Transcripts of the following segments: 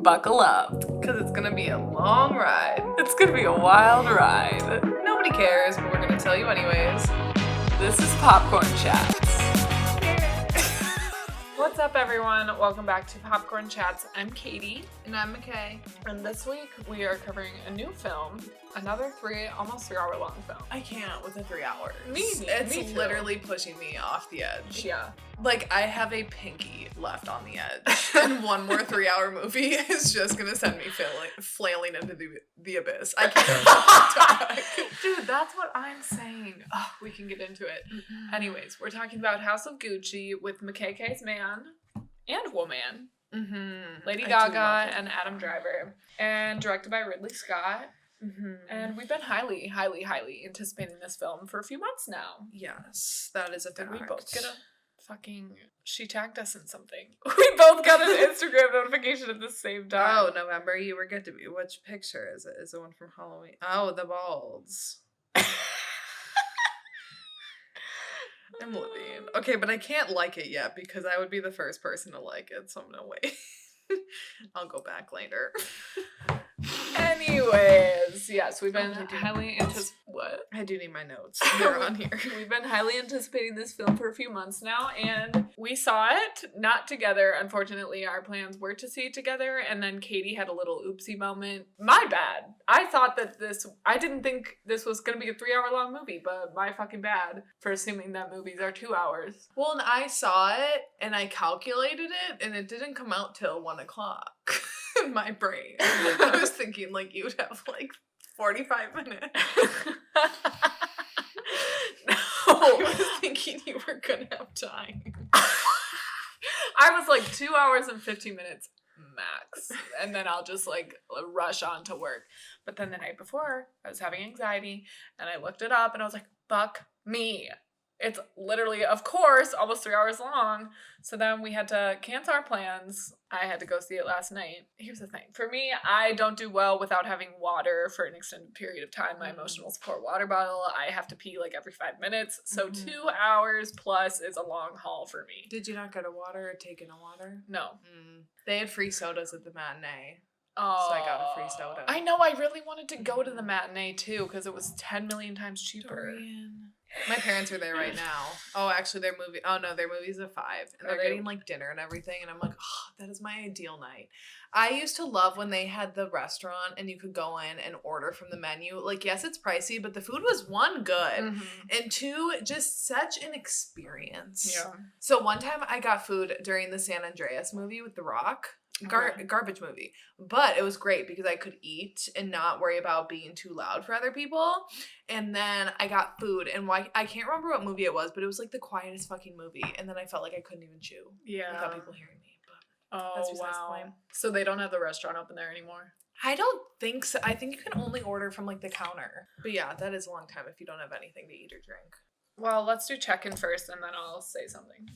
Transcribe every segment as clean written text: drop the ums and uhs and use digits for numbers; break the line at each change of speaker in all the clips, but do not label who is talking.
buckle up,
because it's gonna be a long ride.
it's gonna be a wild ride.
Nobody cares, but we're gonna tell you anyways.
This is Popcorn Chats.
What's up, everyone? Welcome back to Popcorn Chats. I'm Katie.
And I'm MICHAE.
And this week we are covering a new film, another almost 3 hour long film.
I can't with the 3 hours.
It's
It's literally pushing me off the edge.
Yeah.
Like, I have a pinky left on the edge. And one more 3 hour movie is just gonna send me flailing into the abyss. I can't.
Dude, that's what I'm saying. Oh, we can get into it.
Mm-hmm.
Anyways, we're talking about House of Gucci with MICHAE'S man and woman,
Mm-hmm.
Lady Gaga and Adam Driver, and directed by Ridley Scott.
Mm-hmm.
And we've been highly, highly, highly anticipating this film for a few months now.
Yes, that is a fact.
Did we both get a fucking... She tagged us in something. We both got an Instagram notification at the same time.
Oh, November, you were good to me. Which picture is it? Is it one from Halloween? Oh, the balls. I'm living. Okay, but I can't like it yet because I would be the first person to like it, so I'm gonna wait. I'll go back later.
Anyways, yes, we've been
I do
highly anticipating. What?
I do need my notes. They're on here.
We've been highly anticipating this film for a few months now, and we saw it not together. Unfortunately, our plans were to see it together, and then Katie had a little oopsie moment. My bad. I didn't think this was going to be a 3 hour long movie, but my fucking bad for assuming that movies are 2 hours.
Well, and I saw it and I calculated it, and it didn't come out till 1 o'clock in my brain. I was thinking like you would have like 45 minutes.
No.
I was thinking you were gonna have time.
I was like 2 hours and 15 minutes max, and then I'll just like rush on to work. But then the night before, I was having anxiety, and I looked it up, and I was like, fuck me. It's literally, of course, almost 3 hours long. So then we had to cancel our plans. I had to go see it last night. Here's the thing. For me, I don't do well without having water for an extended period of time. My emotional support water bottle, I have to pee like every 5 minutes. So 2 hours plus is a long haul for me.
Did you not get a water or take in a water?
No.
They had free sodas at the matinee.
Oh,
So I got a free soda.
I know. I really wanted to go to the matinee too because it was 10 million times cheaper.
Dorian. My parents are there right now. Oh, actually, their movie's at 5, and they're getting like dinner and everything. And I'm like, oh, that is my ideal night. I used to love when they had the restaurant and you could go in and order from the menu. Like, yes, it's pricey, but the food was 1, good, and 2, just such an experience.
Yeah.
So one time I got food during the San Andreas movie with The Rock. Garbage movie, but it was great because I could eat and not worry about being too loud for other people. And then I got food, and I can't remember what movie it was, but it was like the quietest fucking movie. And then I felt like I couldn't even chew without people hearing me. But that's besides the point.
So they don't have the restaurant open there anymore?
I don't think so. I think you can only order from like the counter. But yeah, that is a long time if you don't have anything to eat or drink.
Well, let's do check-in first, and then I'll say something.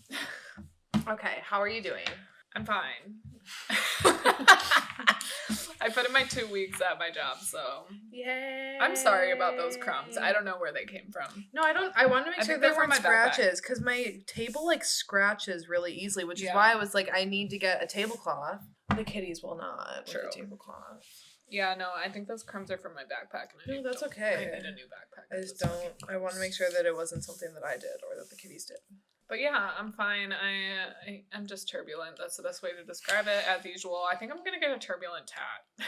Okay, how are you doing?
I'm fine. I put in my 2 weeks at my job, so
yay.
I'm sorry about those crumbs. I don't know where they came from.
No, I wanted to make sure there weren't
my
scratches because my table like scratches really easily, which is why I was like, I need to get a tablecloth. The kitties will not with the tablecloth.
Yeah, no, I think those crumbs are from my backpack. And
no, that's okay.
I need a new backpack.
I just don't. I want to make sure that it wasn't something that I did or that the kitties did.
But yeah, I'm fine. I'm just turbulent. That's the best way to describe it, as usual. I think I'm going to get a turbulent tat.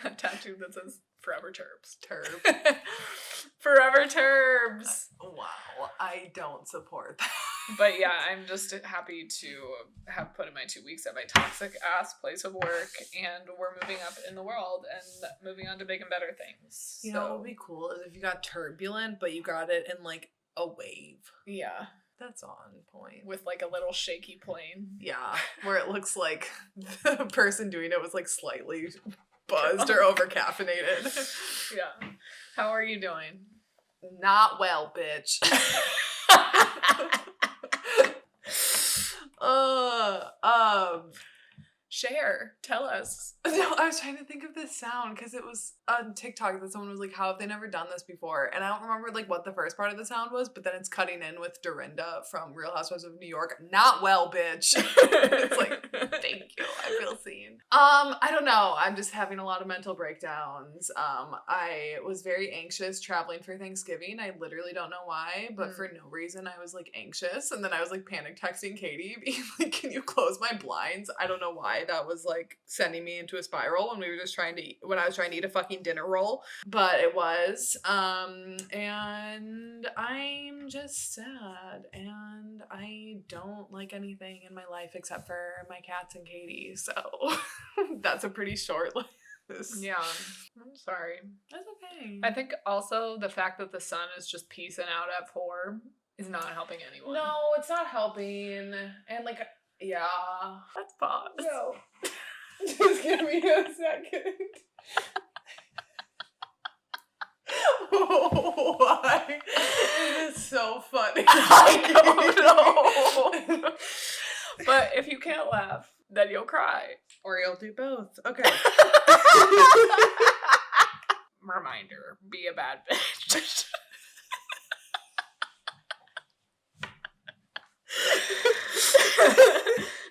A tattoo that says Forever Turbs. Forever Turbs.
Wow, I don't support that.
But yeah, I'm just happy to have put in my 2 weeks at my toxic ass place of work, and we're moving up in the world and moving on to big and better things.
You know what would be cool is if you got turbulent, but you got it in like a wave.
Yeah.
That's on point.
With like a little shaky plane.
Yeah. Where it looks like the person doing it was like slightly buzzed or over caffeinated.
Yeah. How are you doing?
Not well, bitch.
Share. Tell us.
No, I was trying to think of this sound because it was on TikTok that someone was like, how have they never done this before? And I don't remember like what the first part of the sound was, but then it's cutting in with Dorinda from Real Housewives of New York. Not well, bitch. It's like, thank you. I feel seen. I don't know. I'm just having a lot of mental breakdowns. I was very anxious traveling for Thanksgiving. I literally don't know why, but for no reason I was like anxious. And then I was like panic texting Katie, being like, can you close my blinds? I don't know why that was like sending me into a spiral when we were just trying to eat, when I was trying to eat a fucking dinner roll. But it was. And I'm just sad. And I don't like anything in my life except for my cats and Katie. So that's a pretty short list.
Yeah, I'm sorry.
That's okay.
I think also the fact that the sun is just peacing out at 4 is not helping anyone.
No, it's not helping. And like, yeah.
Let's pause.
No. Just give me a second. Why? It is so funny.
I don't know. But if you can't laugh, then you'll cry.
Or you'll do both. Okay.
Reminder, be a bad bitch.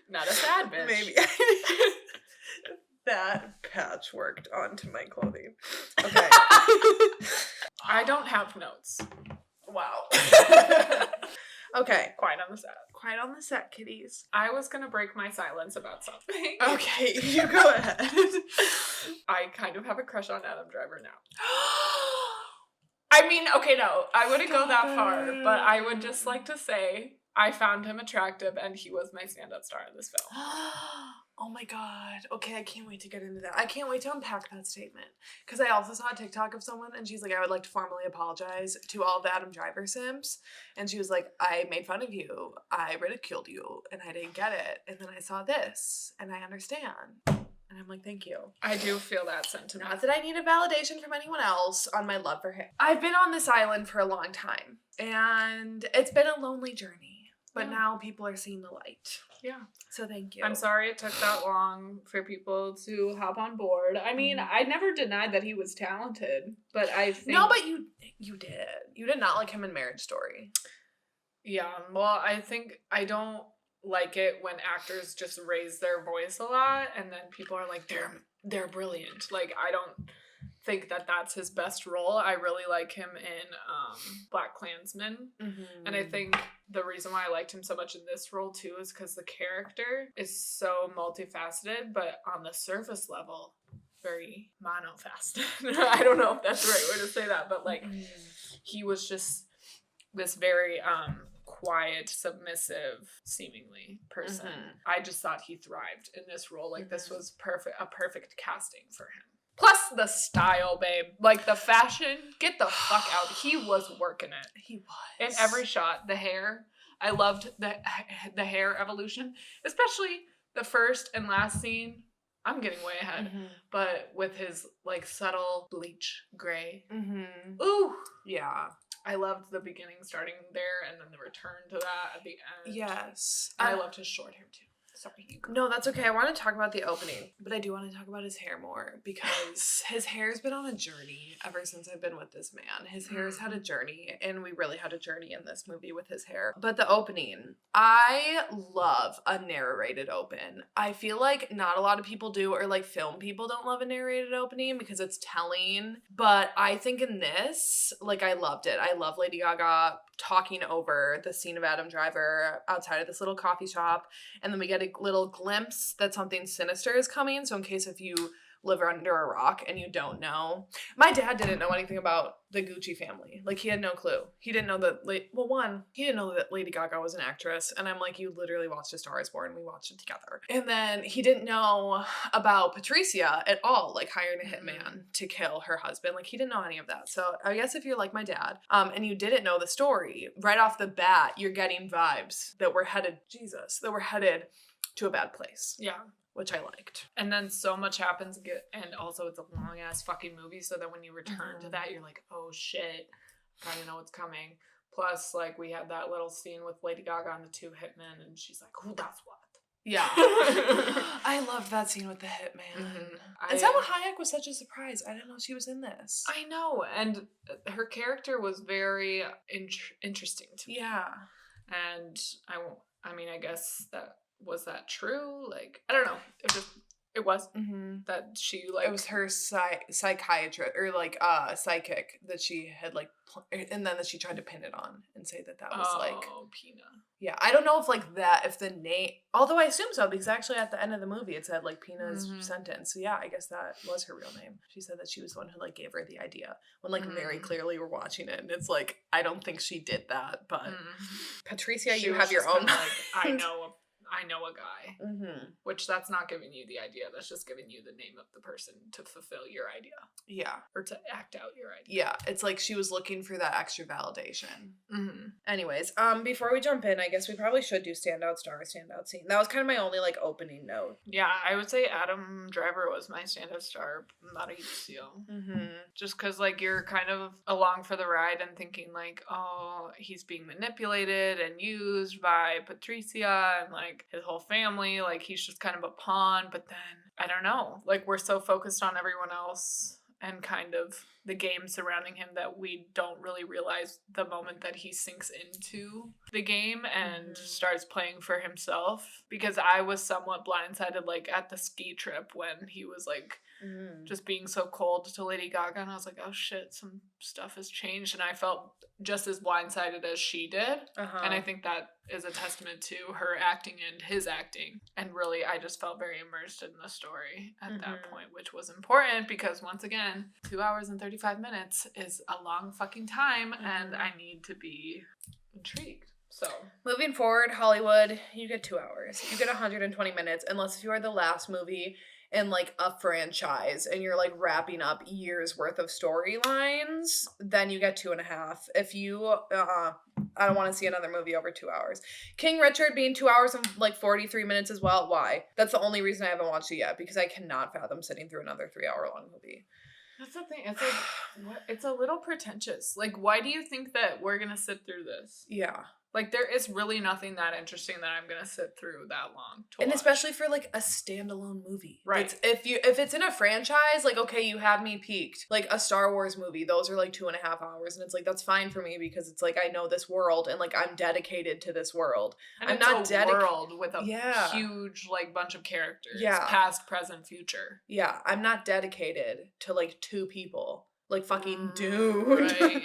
Not a sad bitch.
Maybe. That patch worked onto my clothing. Okay.
I don't have notes.
Wow. Okay.
Quiet on the set.
Quiet on the set, kitties.
I was gonna break my silence about something.
Okay, you go ahead.
I kind of have a crush on Adam Driver now. I mean, okay, no, I wouldn't go that far, but I would just like to say I found him attractive and he was my stand-up star in this film.
Oh my god. Okay, I can't wait to get into that. I can't wait to unpack that statement. Because I also saw a TikTok of someone and she's like, I would like to formally apologize to all the Adam Driver simps. And she was like, I made fun of you. I ridiculed you. And I didn't get it. And then I saw this. And I understand. And I'm like, thank you.
I do feel that sentiment.
Not that I need a validation from anyone else on my love for him. I've been on this island for a long time. And it's been a lonely journey. But now people are seeing the light.
Yeah.
So thank you.
I'm sorry it took that long for people to hop on board. I mean, I never denied that he was talented, but I think...
No, but you did. You did not like him in Marriage Story.
Yeah, well, I think I don't like it when actors just raise their voice a lot and then people are like, they're brilliant. Like, I don't think that that's his best role. I really like him in Black Klansman. And I think the reason why I liked him so much in this role too is because the character is so multifaceted, but on the surface level, very monofaceted. I don't know if that's the right way to say that, but like he was just this very quiet, submissive, seemingly person. I just thought he thrived in this role. Like this was a perfect casting for him. Plus the style, babe. Like the fashion, get the fuck out. He was working it.
He was.
In every shot. The hair. I loved the hair evolution. Especially the first and last scene. I'm getting way ahead. But with his like subtle bleach gray. Ooh.
Yeah.
I loved the beginning starting there and then the return to that at the end.
Yes.
And I loved his short hair too. Sorry, you go.
No, that's okay. I want to talk about the opening, but I do want to talk about his hair more because his hair's been on a journey ever since I've been with this man. His hair's had a journey, and we really had a journey in this movie with his hair. But the opening, I love a narrated open. I feel like not a lot of people do, or like film people don't love a narrated opening because it's telling. But I think in this, like I loved it. I love Lady Gaga talking over the scene of Adam Driver outside of this little coffee shop, and then we get a little glimpse that something sinister is coming. So in case if you live under a rock and you don't know, my dad didn't know anything about the Gucci family. Like he had no clue. He didn't know that he didn't know that Lady Gaga was an actress, and I'm like, you literally watched A Star Is Born. We watched it together. And then he didn't know about Patricia at all, like hiring a hitman to kill her husband. Like he didn't know any of that. So I guess if you're like my dad, and you didn't know the story, right off the bat, you're getting vibes that we're headed to a bad place.
Yeah.
Which I liked.
And then so much happens, and also it's a long ass fucking movie, so that when you return to that, you're like, oh shit, I kind of know what's coming. Plus, like, we had that little scene with Lady Gaga and the two hitmen, and she's like, who does what?
Yeah. I loved that scene with the hitman. And Salma Hayek was such a surprise. I didn't know she was in this.
I know, and her character was very interesting to me.
Yeah. And
I guess that was that true? Like, I don't know. It was?
Mm-hmm.
That she, like...
It was her psychiatrist, or, like, psychic that she had, like, and then that she tried to pin it on and say that was, like...
Oh, Pina.
Yeah, I don't know if, like, if the name... Although I assume so, because actually at the end of the movie it said, like, Pina's sentence. So, yeah, I guess that was her real name. She said that she was the one who, like, gave her the idea. When, like, very clearly we're watching it, and it's like, I don't think she did that, but... Patricia, you have your own...
Like, I know a guy.
Mm-hmm.
Which that's not giving you the idea. That's just giving you the name of the person to fulfill your idea.
Yeah.
Or to act out your idea.
Yeah. It's like she was looking for that extra validation.
Mm-hmm.
Anyways, before we jump in, I guess we probably should do standout star, standout scene. That was kind of my only, like, opening note.
Yeah, I would say Adam Driver was my standout star, Mauricio.
Mm-hmm.
Just because, like, you're kind of along for the ride and thinking, like, oh, he's being manipulated and used by Patricia and, like, his whole family. Like, he's just kind of a pawn. But then, I don't know. Like, we're so focused on everyone else and kind of the game surrounding him that we don't really realize the moment that he sinks into the game and starts playing for himself. Because I was somewhat blindsided, like, at the ski trip when he was, like, just being so cold to Lady Gaga, and I was like, oh shit, some stuff has changed, and I felt just as blindsided as she did. And I think that is a testament to her acting and his acting, and really I just felt very immersed in the story at that point, which was important because, once again, 2 hours and 35 minutes is a long fucking time, and I need to be intrigued. So,
moving forward, Hollywood, you get 2 hours. You get 120 minutes, unless if you are the last movie in, like, a franchise and you're, like, wrapping up years worth of storylines, then you get 2.5. If you, I don't want to see another movie over 2 hours. King Richard being 2 hours and, like, 43 minutes as well. Why? That's the only reason I haven't watched it yet, because I cannot fathom sitting through another 3-hour long movie.
That's the thing. It's like, what? It's a little pretentious. Like, why do you think that we're gonna sit through this?
Yeah.
Like, there is really nothing that interesting that I'm gonna sit through that long to
and
watch.
Especially for, like, a standalone movie.
Right.
If it's in a franchise, like, okay, you have me peaked. Like, a Star Wars movie, those are, like, 2.5 hours, and it's like, that's fine for me because it's like, I know this world, and, like, I'm dedicated to this world.
And
I'm
it's
not
a world with a huge, like, bunch of characters.
Yeah.
Past, present, future.
Yeah, I'm not dedicated to, like, 2 people. Like, fucking Dune.
Right.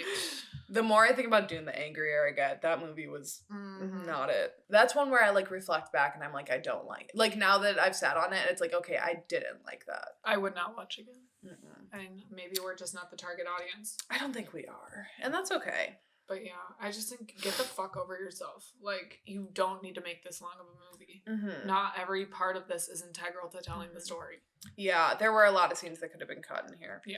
The more I think about Dune, the angrier I get. That movie was not it. That's one where I, like, reflect back and I'm like, I don't like it. Like, now that I've sat on it, it's like, okay, I didn't like that.
I would not watch again. And maybe we're just not the target audience.
I don't think we are. And that's okay.
But yeah, I just think, get the fuck over yourself. Like, you don't need to make this long of a movie. Not every part of this is integral to telling the story.
Yeah, there were a lot of scenes that could have been cut in here.
Yeah.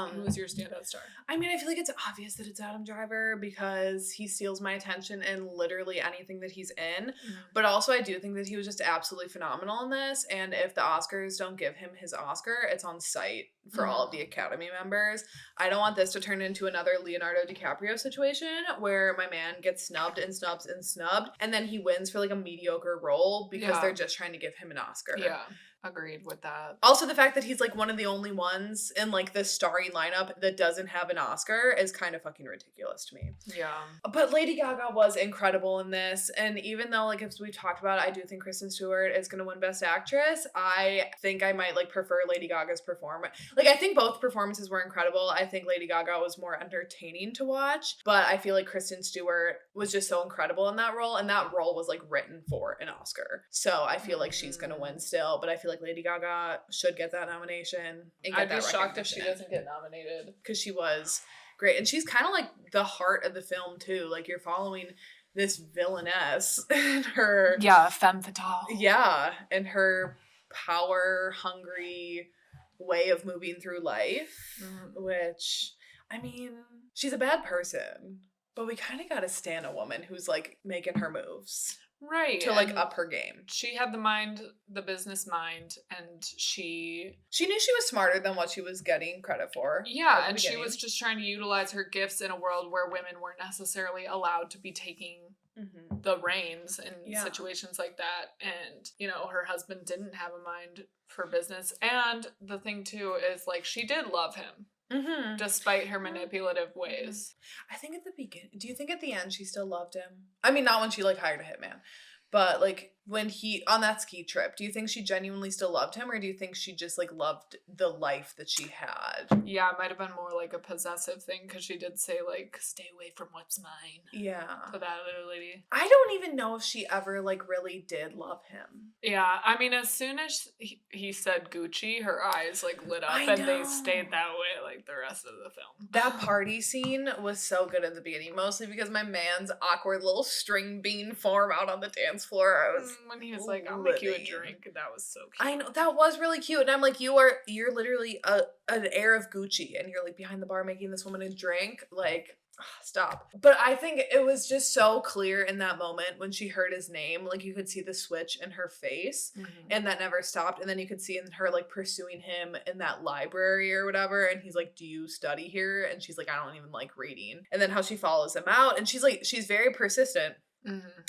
Who was your standout star?
I mean, I feel like it's obvious that it's Adam Driver because he steals my attention in literally anything that he's in. But also, I do think that he was just absolutely phenomenal in this. And if the Oscars don't give him his Oscar, it's on site for all of the Academy members. I don't want this to turn into another Leonardo DiCaprio situation where my man gets snubbed and snubs and snubbed, and then he wins for, like, a mediocre role because they're just trying to give him an Oscar.
Yeah. Agreed with that.
Also, the fact that he's, like, one of the only ones in, like, this starry lineup that doesn't have an Oscar is kind of fucking ridiculous to me.
Yeah.
But Lady Gaga was incredible in this, and even though, like, as we talked about, I do think Kristen Stewart is going to win Best Actress, I think I might, like, prefer Lady Gaga's performance. Like, I think both performances were incredible. I think Lady Gaga was more entertaining to watch, but I feel like Kristen Stewart was just so incredible in that role, and that role was, like, written for an Oscar. So I feel like she's going to win still, but I feel like Lady Gaga should get that nomination.
I'd be shocked if she doesn't get nominated.
Because she was great. And she's kind of like the heart of the film, too. Like, you're following this villainess and her...
Yeah, femme fatale.
Yeah, and her power-hungry way of moving through life, which, I mean, she's a bad person, but we kind of got to stand a woman who's, like, making her moves.
Right.
To, like, up her game.
She had the mind, the business mind, and she
knew she was smarter than what she was getting credit for.
Yeah, and she was just trying to utilize her gifts in a world where women weren't necessarily allowed to be taking the reins in situations like that. And, you know, her husband didn't have a mind for business. And the thing, too, is, like, she did love him. Despite her manipulative ways.
I think at the beginning, do you think at the end she still loved him? I mean, not when she, like, hired a hitman, but, like, on that ski trip, do you think she genuinely still loved him, or do you think she just like loved the life that she had?
Yeah, it might have been more like a possessive thing because she did say like, stay away from what's mine.
Yeah.
To that little lady.
I don't even know if she ever like really did love him.
Yeah, I mean, as soon as he said Gucci, her eyes like lit up and they stayed that way like the rest of the film.
That party scene was so good at the beginning, mostly because my man's awkward little string bean form out on the dance floor. I was
when he was like, I'll make you a drink. That was so cute.
I know, that was really cute. And I'm like, you're literally an heir of Gucci, and you're like behind the bar making this woman a drink. Like, stop. But I think it was just so clear in that moment when she heard his name, like you could see the switch in her face, and that never stopped. And then you could see in her like pursuing him in that library or whatever, and he's like, do you study here? And she's like, I don't even like reading. And then how she follows him out, and she's very persistent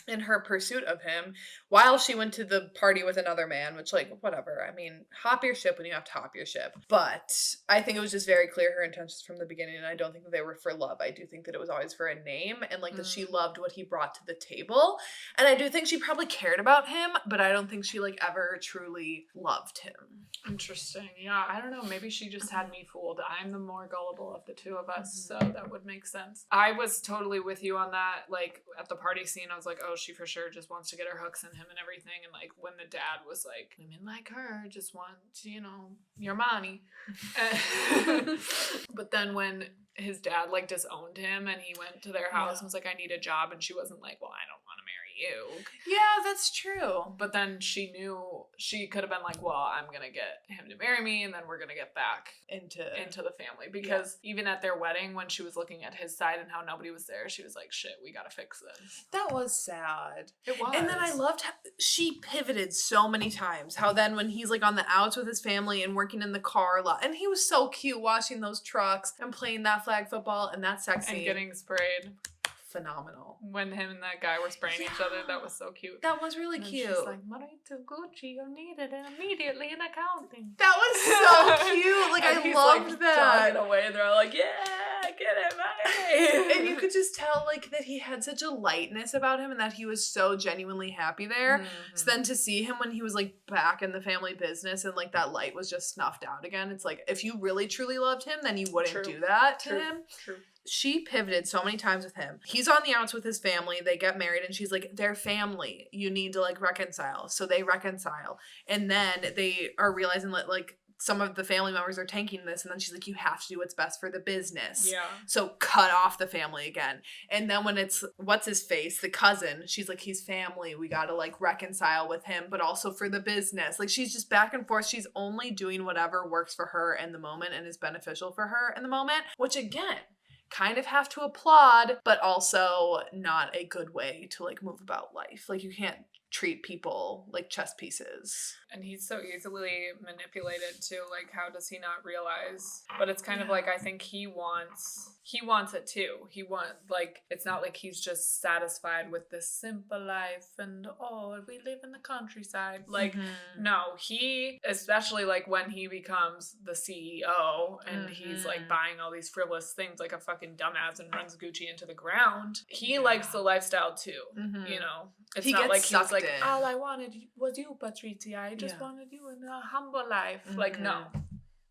in her pursuit of him while she went to the party with another man, which like whatever. I mean, hop your ship when you have to hop your ship. But I think it was just very clear her intentions from the beginning, and I don't think that they were for love. I do think that it was always for a name, and like that she loved what he brought to the table. And I do think she probably cared about him, but I don't think she like ever truly loved him.
Interesting. Yeah, I don't know. Maybe she just had me fooled. I'm the more gullible of the two of us, so that would make sense. I was totally with you on that. Like at the party scene, I was like, oh, she for sure just wants to get her hooks in him and everything. And like when the dad was like, women like her just want, your money. But then when his dad like disowned him and he went to their house and was like, I need a job, and she wasn't like, well, I don't want to marry you.
Yeah, that's true.
But then she knew she could have been like, well, I'm gonna get him to marry me, and then we're gonna get back into the family. Because even at their wedding, when she was looking at his side and how nobody was there, she was like, shit, we gotta fix this.
That was sad.
It was.
And then I loved how she pivoted so many times. How then when he's like on the outs with his family and working in the car a lot, and he was so cute watching those trucks and playing that flag football and that sexy.
And getting sprayed.
Phenomenal.
When him and that guy were spraying each other, that was so cute.
That was really cute.
She's like, money to Gucci, you needed it immediately in accounting.
That was so cute. Like, I loved
like,
that.
Jogging away, and they're all like, yeah, get it, bye.
And you could just tell, like, that he had such a lightness about him and that he was so genuinely happy there. So then to see him when he was, like, back in the family business and, like, that light was just snuffed out again, it's like, if you really, truly loved him, then you wouldn't do that to him.
True.
She pivoted so many times with him. He's on the outs with his family. They get married and she's like, they're family. You need to like reconcile. So they reconcile. And then they are realizing that like some of the family members are tanking this. And then she's like, you have to do what's best for the business.
Yeah.
So cut off the family again. And then when it's, what's his face? The cousin, she's like, he's family. We got to like reconcile with him, but also for the business. Like she's just back and forth. She's only doing whatever works for her in the moment and is beneficial for her in the moment, which again, kind of have to applaud, but also not a good way to like move about life. Like you can't treat people like chess pieces.
And he's so easily manipulated too. Like, how does he not realize? But it's kind of like, I think he wants it too. Like, it's not like he's just satisfied with this simple life and, oh, we live in the countryside. Like, no, he, especially like when he becomes the CEO and he's like buying all these frivolous things like a fucking dumbass and runs Gucci into the ground, he likes the lifestyle too, you know? It's not like he was like, all I wanted was you, Patrizia. I just wanted you in a humble life. Like, no.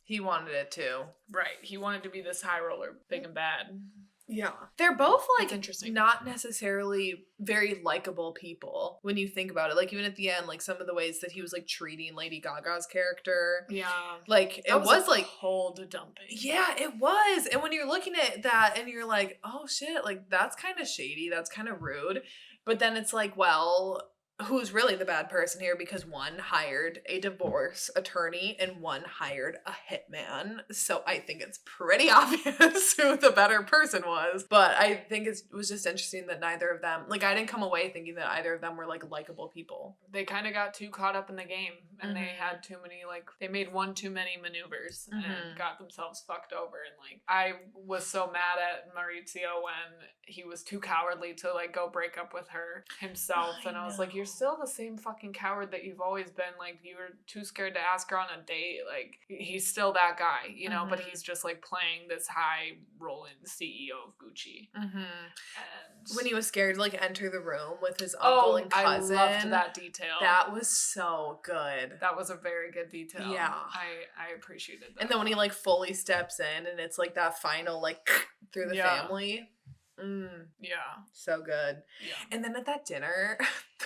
He wanted it too.
Right. He wanted to be this high roller, big and bad.
Yeah. They're both like
interesting.
Not necessarily very likable people when you think about it. Like even at the end, like some of the ways that he was like treating Lady Gaga's character.
Yeah.
Like it was like
cold dumping.
Yeah, it was. And when you're looking at that and you're like, oh shit, like that's kind of shady. That's kind of rude. But then it's like, well, who's really the bad person here? Because one hired a divorce attorney and one hired a hitman. So I think it's pretty obvious who the better person was. But I think it was just interesting that neither of them, like I didn't come away thinking that either of them were like likable people.
They kind of got too caught up in the game and they had too many, like they made one too many maneuvers and got themselves fucked over. And like I was so mad at Maurizio when he was too cowardly to like go break up with her himself. And I was like, you're still the same fucking coward that you've always been. Like, you were too scared to ask her on a date. Like, he's still that guy, you know, but he's just, like, playing this high-rolling CEO of Gucci. And
when he was scared to, like, enter the room with his uncle and cousin.
I loved that detail.
That was so good.
That was a very good detail.
Yeah.
I appreciated that.
And then when he, like, fully steps in and it's, like, that final, like, through the family.
Yeah.
So good.
Yeah.
And then at that dinner,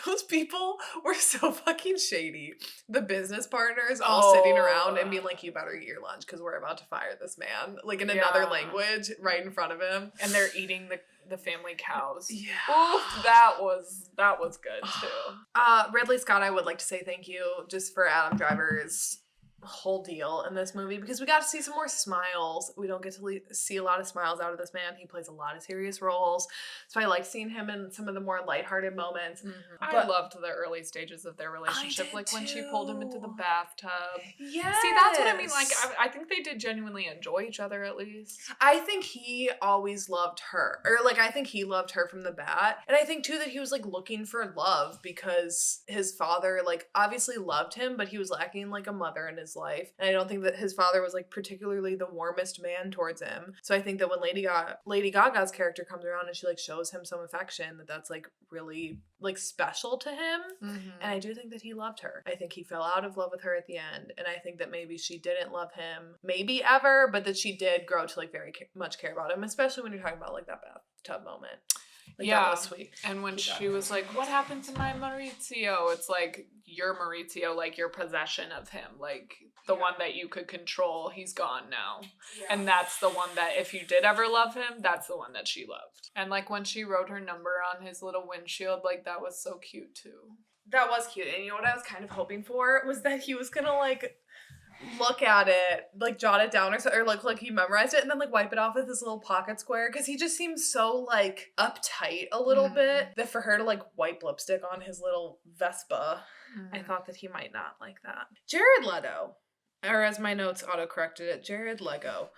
those people were so fucking shady. The business partners all sitting around and being like, you better eat your lunch because we're about to fire this man. Like, in another language right in front of him.
And they're eating the family cows.
Yeah.
Oof, that was good too.
Ridley Scott, I would like to say thank you just for Adam Driver's whole deal in this movie because we got to see some more smiles. We don't get to see a lot of smiles out of this man. He plays a lot of serious roles, so I like seeing him in some of the more lighthearted moments.
I loved the early stages of their relationship, like when she pulled him into the bathtub.
Yeah,
see, that's what I mean. Like, I think they did genuinely enjoy each other, at least.
I think he always loved her, or like I think he loved her from the bat, and I think too that he was like looking for love because his father like obviously loved him, but he was lacking like a mother in his life, and I don't think that his father was like particularly the warmest man towards him. So I think that when Lady Gaga's character comes around and she like shows him some affection, that's like really like special to him. And I do think that he loved her. I think he fell out of love with her at the end, and I think that maybe she didn't love him maybe ever, but that she did grow to like very much care about him, especially when you're talking about like that bathtub moment. Like,
yeah,
that was sweet.
And when she was like, what happened to my Maurizio? It's like, your Maurizio, like your possession of him, like the one that you could control, he's gone now. And that's the one that if you did ever love him, that's the one that she loved. And like when she wrote her number on his little windshield, like that was so cute too.
That was cute. And you know what I was kind of hoping for was that he was gonna like look at it, like jot it down or like he memorized it and then like wipe it off with his little pocket square, because he just seems so like uptight a little bit that for her to like wipe lipstick on his little Vespa, I thought that he might not like that. Jared Leto, or as my notes auto-corrected it, Jared Lego.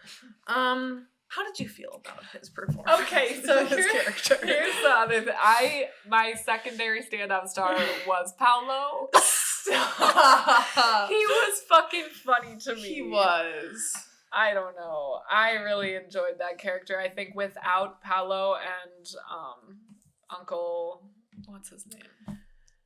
How did you feel about his performance?
Okay, so
his character.
Here's the other thing. My secondary standout star was Paolo. He was fucking funny to me.
He was.
I don't know. I really enjoyed that character. I think without Paolo and Uncle, what's his name?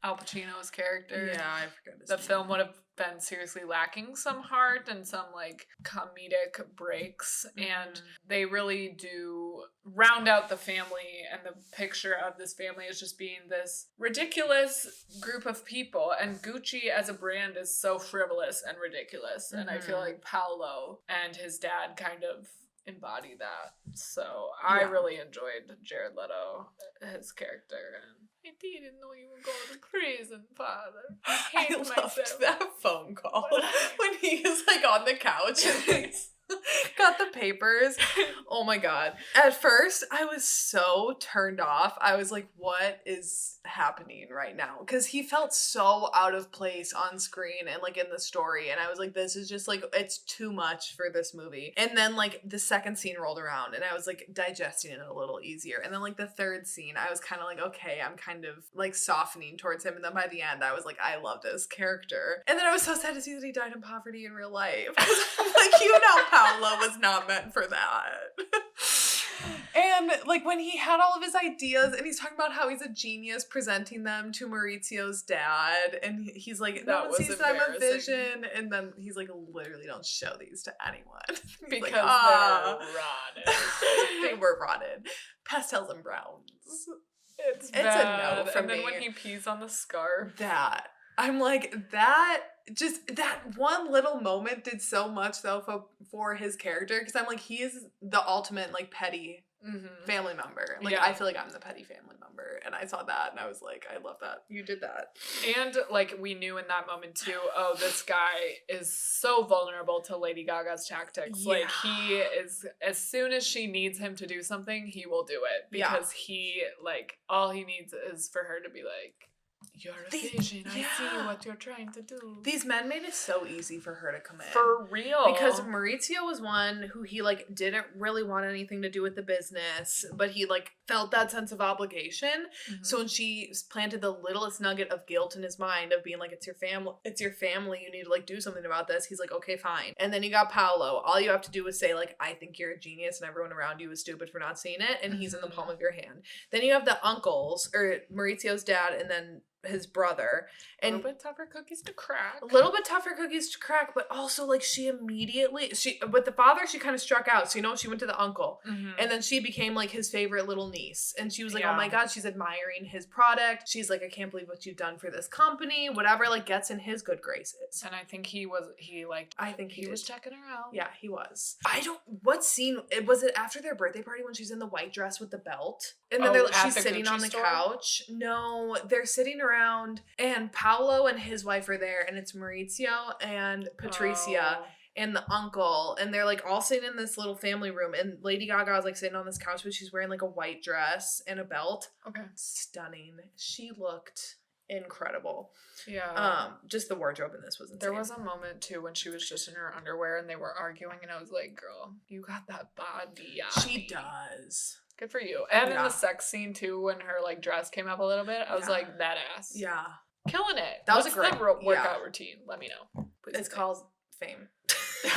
Al Pacino's character.
Yeah, I forgot his
The
name.
film would have been seriously lacking some heart and some like comedic breaks, and they really do round out the family, and the picture of this family is just being this ridiculous group of people, and Gucci as a brand is so frivolous and ridiculous, and I feel like Paolo and his dad kind of embody that. So I really enjoyed Jared Leto, his character, and I didn't know you were going to prison, Father. I
loved that phone call when he is like on the couch and he's got the papers. Oh my god. At first, I was so turned off. I was like, what is happening right now? Because he felt so out of place on screen and like in the story. And I was like, this is just like, it's too much for this movie. And then like the second scene rolled around and I was like digesting it a little easier. And then like the third scene, I was kind of like, okay, I'm kind of like softening towards him. And then by the end, I was like, I love this character. And then I was so sad to see that he died in poverty in real life. Like, you know, Paolo was not meant for that. And like when he had all of his ideas and he's talking about how he's a genius presenting them to Maurizio's dad, and he's like, no one sees them a vision, and then he's like, literally don't show these to anyone.
Because
like,
they're rotted.
They were rotted. Pastels and browns.
It's
a no from
And then
me.
when he pees on the scarf.
I'm like, that one little moment did so much though for his character, because I'm like, he is the ultimate like petty family member. Like, I feel like I'm the petty family member, and I saw that and I was like, I love that you did that.
And like we knew in that moment too, oh, this guy is so vulnerable to Lady Gaga's tactics. Like, he is, as soon as she needs him to do something, he will do it, because he like all he needs is for her to be like, You're a vision. I see what you're trying to do.
These men made it so easy for her to come in.
For real.
Because Maurizio was one who he, like, didn't really want anything to do with the business, but he, like, felt that sense of obligation.
Mm-hmm.
So when she planted the littlest nugget of guilt in his mind of being like, it's your family, you need to, like, do something about this, he's like, okay, fine. And then you got Paolo. All you have to do is say, like, I think you're a genius and everyone around you is stupid for not seeing it, and he's in the palm of your hand. Then you have the uncles, or Maurizio's dad, and then his brother, and
a little bit tougher cookies to crack.
But also, like, she with the father, she kind of struck out. So, you know, she went to the uncle, and then she became, like, his favorite little niece, and she was like, oh my god, she's admiring his product. She's like, I can't believe what you've done for this company, whatever, like, gets in his good graces.
And I think he was checking her out.
Yeah, he was. What scene was it? After their birthday party when she's in the white dress with the belt, and then she's sitting on the couch. No, they're sitting around, and Paolo and his wife are there, and it's Maurizio and Patricia and the uncle, and they're, like, all sitting in this little family room, and Lady Gaga is, like, sitting on this couch, but she's wearing, like, a white dress and a belt.
Okay.
Stunning. She looked incredible.
Yeah.
Just the wardrobe in this was insane.
There was a moment too when she was just in her underwear and they were arguing, and I was like, girl, you got that body.
She does.
Good for you. And in the sex scene too, when her, like, dress came up a little bit, I was like, that ass.
Yeah.
Killing it.
That was a great
workout routine. Let me know. Please.
It's called fame.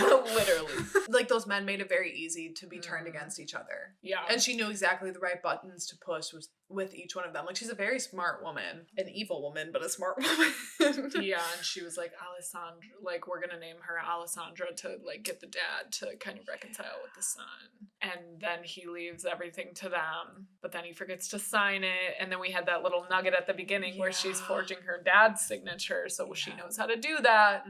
Literally.
Like, those men made it very easy to be turned against each other.
Yeah.
And she knew exactly the right buttons to push with each one of them. Like, she's a very smart woman. An evil woman, but a smart woman.
Yeah, and she was like, Alessandra, like, we're gonna name her Alessandra to, like, get the dad to kind of reconcile with the son. And then he leaves everything to them, but then he forgets to sign it. And then we had that little nugget at the beginning where she's forging her dad's signature, so she knows how to do that.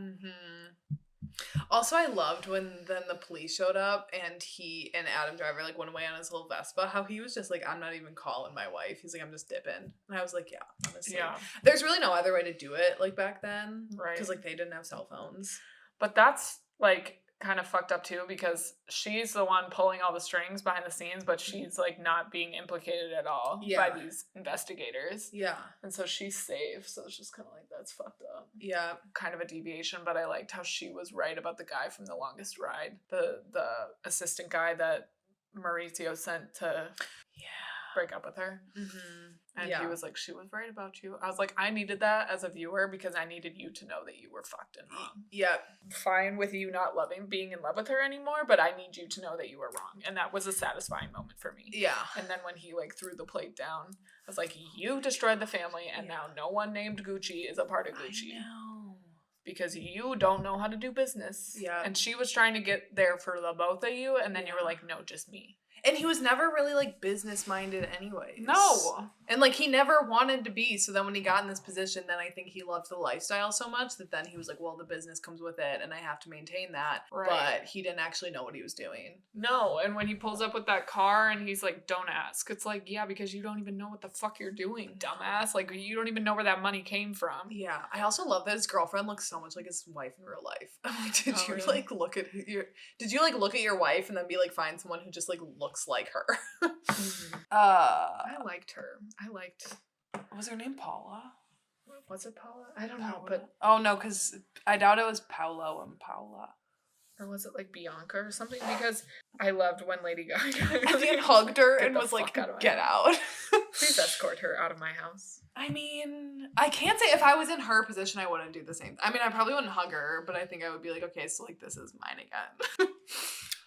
Also, I loved when then the police showed up and he and Adam Driver, like, went away on his little Vespa, how he was just like, I'm not even calling my wife. He's like, I'm just dipping. And I was like, yeah, honestly. Yeah. There's really no other way to do it, like, back then. Right. Because, like, they didn't have cell phones.
But that's, like, kind of fucked up too, because she's the one pulling all the strings behind the scenes, but she's, like, not being implicated at all by these investigators. Yeah. And so she's safe. So it's just kind of like, that's fucked up. Yeah. Kind of a deviation, but I liked how she was right about the guy from The Longest Ride. The assistant guy that Maurizio sent to break up with her. And he was like, she was right about you. I was like, I needed that as a viewer because I needed you to know that you were fucked and wrong. Yep. Fine with you not being in love with her anymore, but I need you to know that you were wrong. And that was a satisfying moment for me. Yeah. And then when he, like, threw the plate down, I was like, you destroyed the family, and now no one named Gucci is a part of Gucci. I know. Because you don't know how to do business. Yeah. And she was trying to get there for the both of you, and then you were like, no, just me.
And he was never really, like, business-minded anyways.
No.
And, like, he never wanted to be. So then when he got in this position, then I think he loved the lifestyle so much that then he was like, well, the business comes with it and I have to maintain that. Right. But he didn't actually know what he was doing.
No. And when he pulls up with that car and he's like, don't ask. It's like, yeah, because you don't even know what the fuck you're doing, dumbass. Like, you don't even know where that money came from.
Yeah. I also love that his girlfriend looks so much like his wife in real life. I'm like, did you look at your wife and then be like, find someone who just, like, looks like her?
I liked her.
Was her name Paula?
Was it Paula? I don't know, but
no, because I doubt it was Paolo and Paula.
Or was it, like, Bianca or something? Because I loved when Lady Gaga
hugged her and was like, get out.
Please escort her out of my house.
I mean, I can't say if I was in her position, I wouldn't do the same. I mean, I probably wouldn't hug her, but I think I would be like, okay, so, like, this is mine again.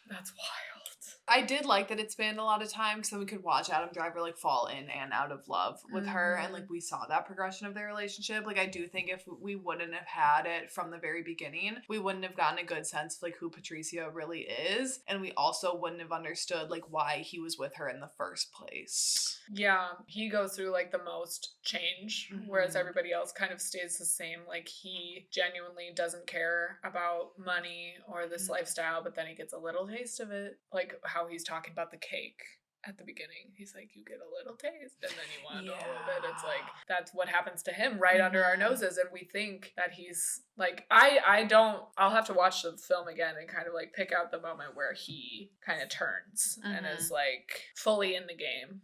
That's wild.
I did like that it spanned a lot of time because then we could watch Adam Driver, like, fall in and out of love with her, and, like, we saw that progression of their relationship. Like, I do think if we wouldn't have had it from the very beginning, we wouldn't have gotten a good sense of, like, who Patricia really is, and we also wouldn't have understood, like, why he was with her in the first place.
Yeah, he goes through, like, the most change, whereas everybody else kind of stays the same. Like, he genuinely doesn't care about money or this lifestyle, but then he gets a little taste of it. Like, how he's talking about the cake at the beginning. He's like, you get a little taste and then you want a little bit. It's like, that's what happens to him right under our noses. And we think that he's like, I'll have to watch the film again and kind of like pick out the moment where he kind of turns and is like fully in the game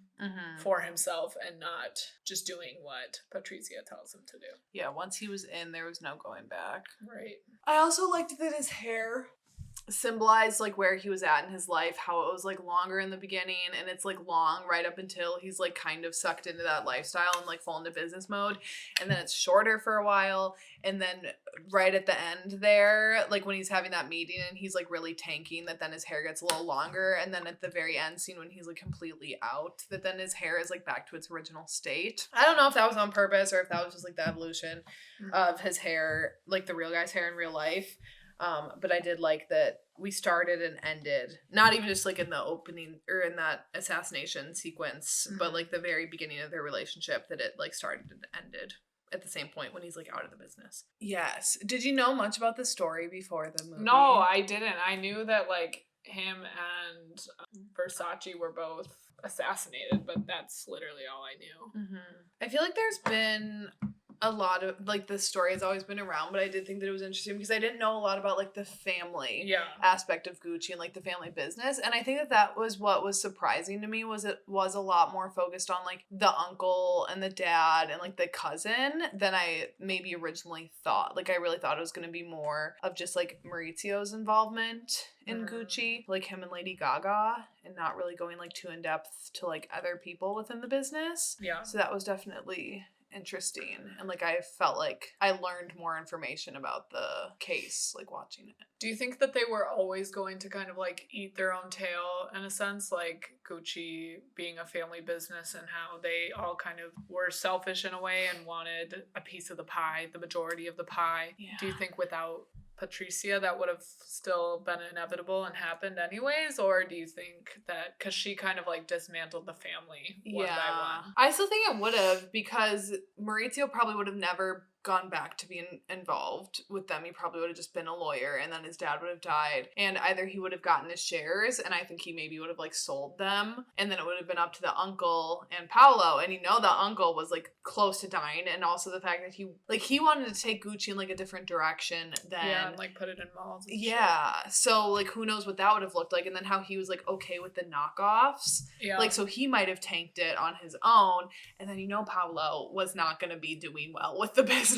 for himself and not just doing what Patricia tells him to do.
Yeah, once he was in, there was no going back.
Right.
I also liked that his hair symbolized like where he was at in his life, how it was like longer in the beginning and it's like long right up until he's like kind of sucked into that lifestyle and like fall into business mode, and then it's shorter for a while, and then right at the end there, like when he's having that meeting and he's like really tanking, that then his hair gets a little longer, and then at the very end scene when he's like completely out, that then his hair is like back to its original state. I don't know if that was on purpose or if that was just like the evolution of his hair, like the real guy's hair in real life. But I did like that we started and ended, not even just like in the opening or in that assassination sequence, but like the very beginning of their relationship, that it like started and ended at the same point when he's like out of the business. Yes. Did you know much about the story before the movie?
No, I didn't. I knew that like him and Versace were both assassinated, but that's literally all I knew.
I feel like there's been a lot of like the story has always been around, but I did think that it was interesting because I didn't know a lot about like the family aspect of Gucci and like the family business, and I think that was what was surprising to me, was it was a lot more focused on like the uncle and the dad and like the cousin than I maybe originally thought. Like I really thought it was going to be more of just like Maurizio's involvement in Gucci, like him and Lady Gaga, and not really going like too in depth to like other people within the business. So that was definitely interesting, and like I felt like I learned more information about the case like watching it.
Do you think that they were always going to kind of like eat their own tail in a sense, like Gucci being a family business and how they all kind of were selfish in a way and wanted a piece of the pie, the majority of the pie? Do you think without Patricia that would have still been inevitable and happened anyways, or do you think that because she kind of like dismantled the family one by one?
I still think it would have, because Maurizio probably would have never gone back to being involved with them. He probably would have just been a lawyer, and then his dad would have died, and either he would have gotten his shares, and I think he maybe would have like sold them, and then it would have been up to the uncle and Paolo, and you know the uncle was like close to dying, and also the fact that he wanted to take Gucci in like a different direction than
and like put it in malls and
shit. So like who knows what that would have looked like, and then how he was like okay with the knockoffs, like so he might have tanked it on his own, and then you know Paolo was not going to be doing well with the business.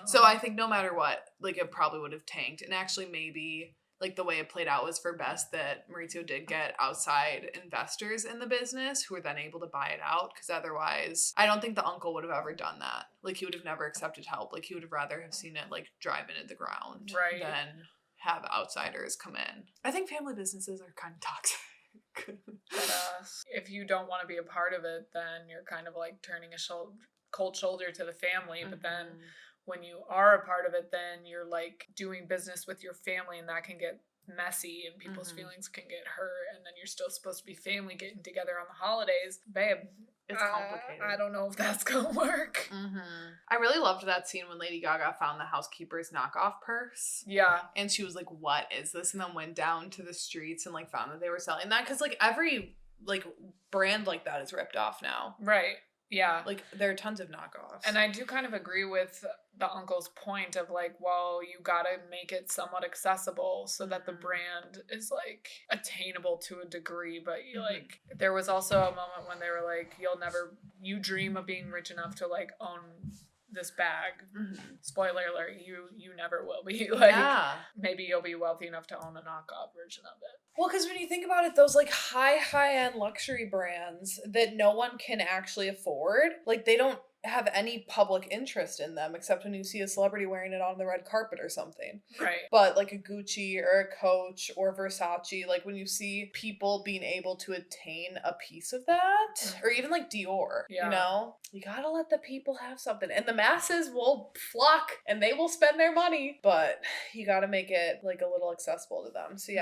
So I think no matter what, like it probably would have tanked, and actually maybe like the way it played out was for best that Maurizio did get outside investors in the business who were then able to buy it out, because otherwise I don't think the uncle would have ever done that. Like he would have never accepted help. Like he would have rather have seen it like drive into the ground than have outsiders come in. I think family businesses are kind of toxic.
But if you don't want to be a part of it, then you're kind of like turning a cold shoulder to the family. But then when you are a part of it, then you're like doing business with your family, and that can get messy and people's feelings can get hurt, and then you're still supposed to be family getting together on the holidays. Babe,
it's complicated.
I don't know if that's gonna work.
I really loved that scene when Lady Gaga found the housekeeper's knockoff purse. And she was like, what is this? And then went down to the streets and like found that they were selling that, because like every like brand like that is ripped off now. Like there are tons of knockoffs.
And I do kind of agree with the uncle's point of like, well, you gotta make it somewhat accessible so that the brand is like attainable to a degree. But you like, there was also a moment when they were like, you dream of being rich enough to like own this bag. Spoiler alert, you never will be. Like maybe you'll be wealthy enough to own a knockoff version of it.
Well, because when you think about it, those like high-end luxury brands that no one can actually afford, like they don't have any public interest in them except when you see a celebrity wearing it on the red carpet or something. But like a Gucci or a Coach or Versace, like when you see people being able to attain a piece of that, or even like Dior, you know, you gotta let the people have something, and the masses will flock and they will spend their money, but you gotta make it like a little accessible to them. So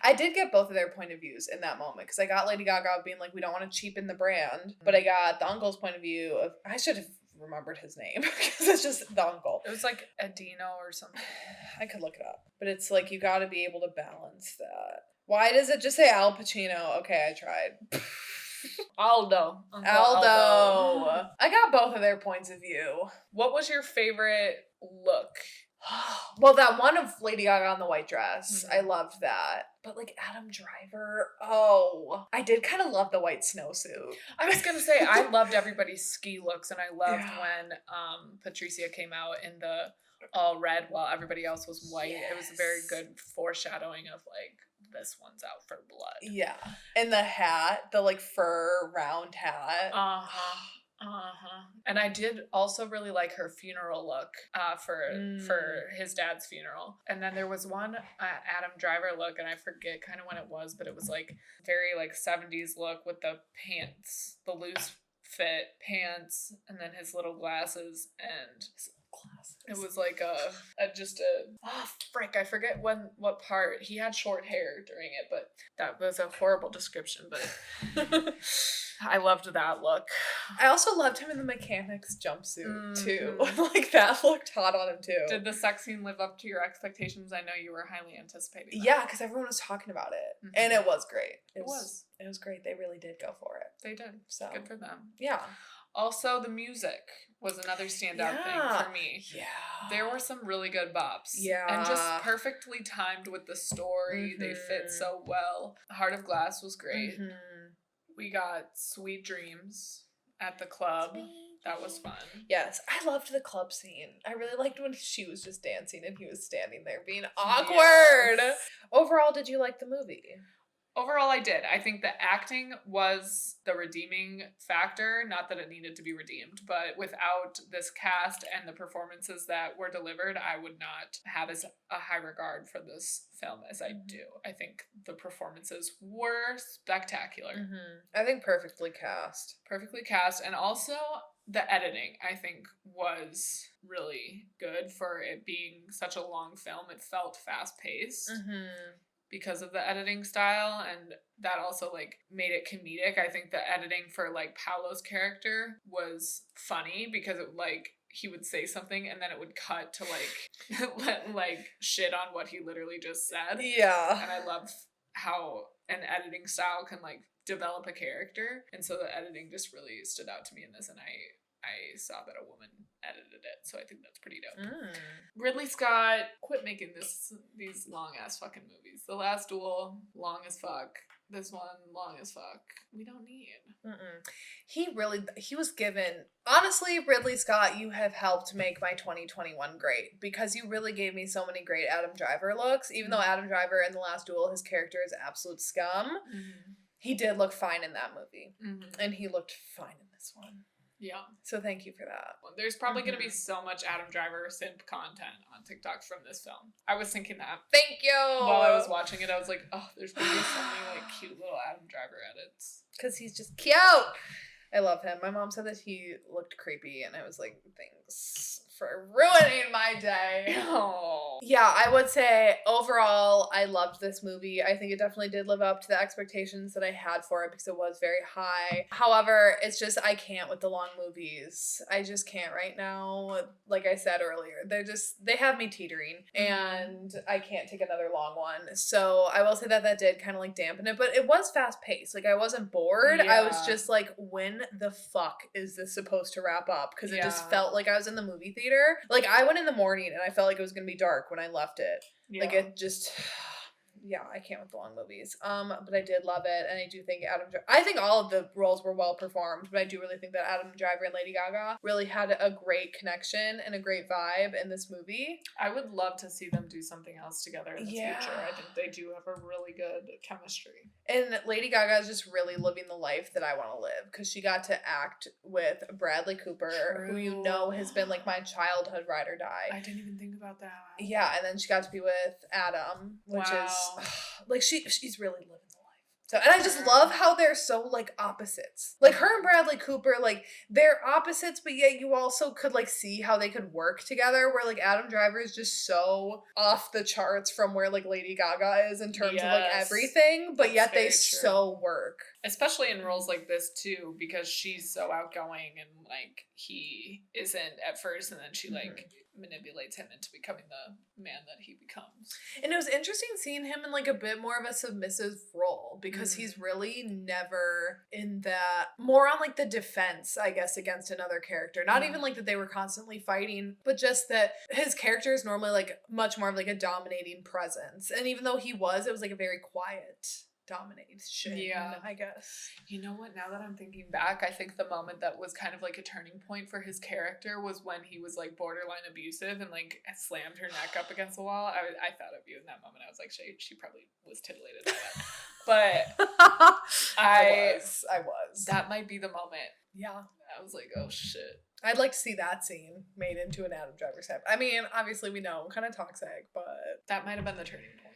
I did get both of their point of views in that moment, because I got Lady Gaga being like, we don't want to cheapen the brand, but I got the uncle's point of view of, I should have remembered his name because it's just the uncle.
It was like Adino or something.
I could look it up, but it's like you got to be able to balance that. Why does it just say Al Pacino? Okay, I tried.
Aldo. Uncle
Aldo. I got both of their points of view.
What was your favorite look?
Well, that one of Lady Gaga on the white dress.
Mhm.
I loved that. But like Adam Driver, oh. I did kind of love the white snowsuit.
I was gonna say I loved everybody's ski looks, and I loved
Yeah.
when Patricia came out in the all red while everybody else was white.
Yes.
It was a very good foreshadowing of like this one's out for blood.
Yeah. And the hat, the like fur round hat.
And I did also really like her funeral look for his dad's funeral. And then there was one Adam Driver look, and I forget kind of when it was, but it was like very like 70s look with the pants, the loose fit pants, and then his little glasses and it was like I forget what part. He had short hair during it, but that was a horrible description, but I loved that look.
I also loved him in the mechanic's jumpsuit too. Like that looked hot on him too.
Did the sex scene live up to your expectations? I know you were highly anticipating that.
Yeah, because everyone was talking about it. And it was great.
It was
great. They really did go for it.
They did.
So
good for them.
Yeah.
Also, the music was another standout thing for me.
Yeah.
There were some really good bops.
Yeah.
And just perfectly timed with the story. They fit so well. Heart of Glass was great. We got Sweet Dreams at the club. That was fun.
Yes. I loved the club scene. I really liked when she was just dancing and he was standing there being awkward. Yes. Overall, did you like the movie?
Overall, I did. I think the acting was the redeeming factor. Not that it needed to be redeemed, but without this cast and the performances that were delivered, I would not have as a high regard for this film as I do. I think the performances were spectacular.
I think perfectly cast.
Perfectly cast. And also the editing, I think, was really good for it being such a long film. It felt fast-paced. Because of the editing style, and that also like made it comedic. I think the editing for like Paolo's character was funny because it like he would say something and then it would cut to like like shit on what he literally just said.
Yeah.
And I love how an editing style can like develop a character, and so the editing just really stood out to me in this, and I saw that a woman edited it, so I think that's pretty dope. Ridley Scott, quit making these long ass fucking movies. The Last Duel, long as fuck. This one, long as fuck. We don't need. He
was given, honestly, Ridley Scott, you have helped make my 2021 great, because you really gave me so many great Adam Driver looks. Even though Adam Driver in The Last Duel, his character is absolute scum, he did look fine in that movie. And he looked fine in this one. Yeah. So thank you for that.
There's probably going to be so much Adam Driver simp content on TikTok from this film. I was thinking that.
Thank you!
While I was watching it, I was like, oh, there's going to be so many like cute little Adam Driver edits.
Because he's just cute! I love him. My mom said that he looked creepy, and I was like, thanks for ruining my day. Oh. Yeah, I would say overall, I loved this movie. I think it definitely did live up to the expectations that I had for it, because it was very high. However, it's just, I can't with the long movies. I just can't right now. Like I said earlier, they have me teetering, and I can't take another long one. So I will say that did kind of like dampen it, but it was fast paced. Like I wasn't bored. Yeah. I was just like, when the fuck is this supposed to wrap up? Because it just felt like I was in the movie theater. Like I went in the morning and I felt like it was gonna be dark when I left it. Like it just, I can't with the long movies. But I did love it, and I do think I think all of the roles were well performed, but I do really think that Adam Driver and Lady Gaga really had a great connection and a great vibe in this movie.
I would love to see them do something else together in the future. I think they do have a really good chemistry.
And Lady Gaga is just really living the life that I want to live, because she got to act with Bradley Cooper, who you know has been like my childhood ride or die.
I didn't even think about that.
Yeah, and then she got to be with Adam, which is like she's really living the life. So, and I just love how they're so like opposites. Like her and Bradley Cooper, like they're opposites, but yet you also could like see how they could work together, where like Adam Driver is just so off the charts from where like Lady Gaga is in terms of like everything, but yet they so work.
Especially in roles like this too, because she's so outgoing and like he isn't at first, and then she like manipulates him into becoming the man that he becomes.
And it was interesting seeing him in like a bit more of a submissive role because he's really never in that, more on like the defense, I guess, against another character. Not even like that they were constantly fighting, but just that his character is normally like much more of like a dominating presence. And even though he was, it was like a very quiet domination, I guess.
You know what, now that I'm thinking back, I think the moment that was kind of like a turning point for his character was when he was like borderline abusive and like slammed her neck up against the wall. I thought of you in that moment. I was like, she probably was titillated by that. But I was. That might be the moment.
Yeah.
I was like, oh shit.
I'd like to see that scene made into an Adam Driver step. I mean, obviously we know, kind of toxic, but
that might have been the turning point.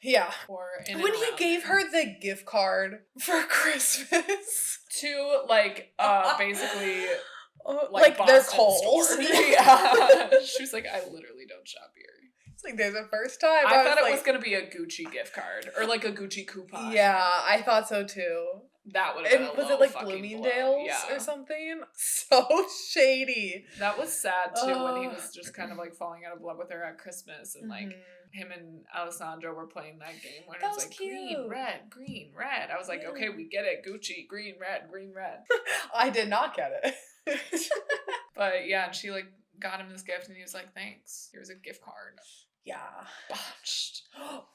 Yeah.
Or
when he gave her the gift card for Christmas
to like basically
like their Kohl's.
Yeah. She was like, I literally don't shop here.
It's like there's a first time.
I thought it was gonna be a Gucci gift card or like a Gucci coupon.
Yeah, I thought so too.
That would have been
was it like Bloomingdale's or something? So shady.
That was sad too when he was just kind of like falling out of love with her at Christmas and like him and Alessandro were playing that game where it's like cute. Green, red. I was like, okay, we get it. Gucci, green, red.
I did not get it.
But yeah, and she like got him this gift and he was like, thanks. Here's a gift card.
Yeah.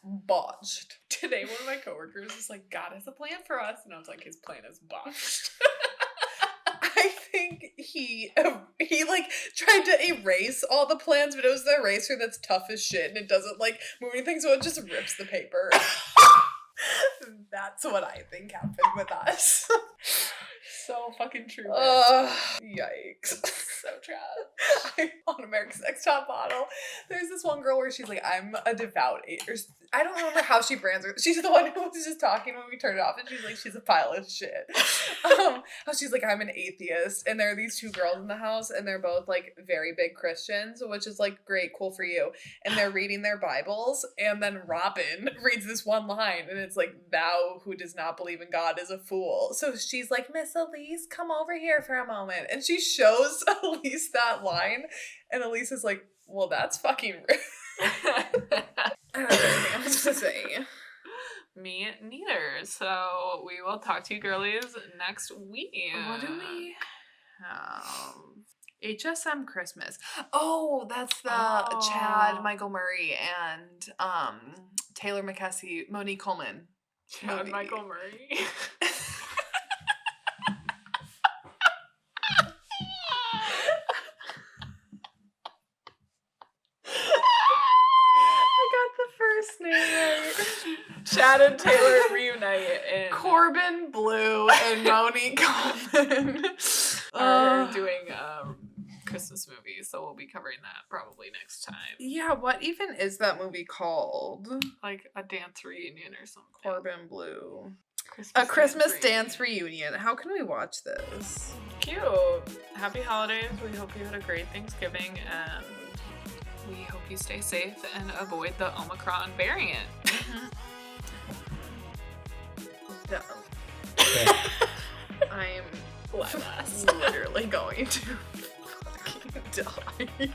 Botched. Today, one of my coworkers was like, God has a plan for us. And I was like, his plan is botched.
I think he like tried to erase all the plans, but it was the eraser that's tough as shit and it doesn't like move anything, so it just rips the paper. That's what I think happened with us.
So fucking true.
Yikes.
So trash.
On America's Next Top Model, there's this one girl where she's like, I'm a devout atheist. I don't remember how she brands her. She's the one who was just talking when we turned it off, and she's like, she's a pile of shit. How she's like, I'm an atheist, and there are these two girls in the house, and they're both like very big Christians, which is like great, cool for you. And they're reading their Bibles, and then Robin reads this one line, and it's like, thou who does not believe in God is a fool. So she's like, Miss Elise, come over here for a moment, and she shows Elise that line, and Elise is like, well, that's fucking rude. I don't know anything else to say.
Me neither. So we will talk to you girlies next week.
What do we have? HSM Christmas. Oh, that's the Chad Michael Murray and Taylor McKessie, Monique Coleman.
Chad Michael Murray. Chad and Taylor reunite and
Corbin Blue and Monique Coleman
are doing Christmas movies, so we'll be covering that probably next time.
Yeah, what even is that movie called?
Like a dance reunion or something.
Corbin Blue. A Christmas dance reunion. How can we watch this?
Cute. Happy holidays. We hope you had a great Thanksgiving and we hope you stay safe and avoid the Omicron variant.
I'm literally going to fucking die.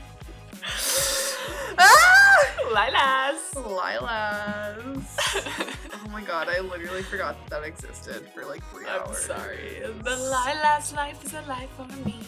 Lilas. Oh my god, I literally forgot that existed for like 3 hours.
I'm sorry. The Lilas life is a life for me.